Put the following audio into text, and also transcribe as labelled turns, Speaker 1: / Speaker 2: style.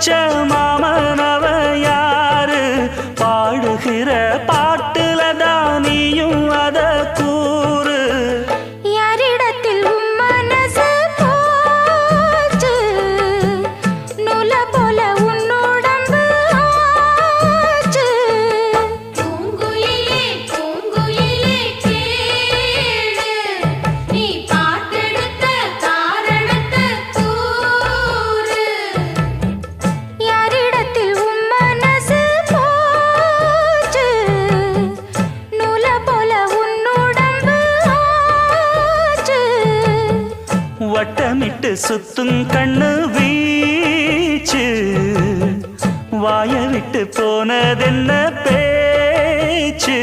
Speaker 1: வச்ச மாமனவ யாரு பாடுகிற பாட்டுல தானியும் அத கூறு
Speaker 2: யாரிடத்தில் உம் மனசு போச்சு நூல போல உன்னுடம்பு ஆச்சு பூங்குயிலே பூங்குயிலே கேளு நீ பாட்டெடுத்த காரணத்தை கூறு யாரிடத்தில் உம் மனசு போச்சு நூல போல உன்னுடம்பு ஆச்சு
Speaker 1: வட்டமிட்டு சுத்தும் கண்ணு வீச்சு வாய விட்டு போனதென்ன பேச்சு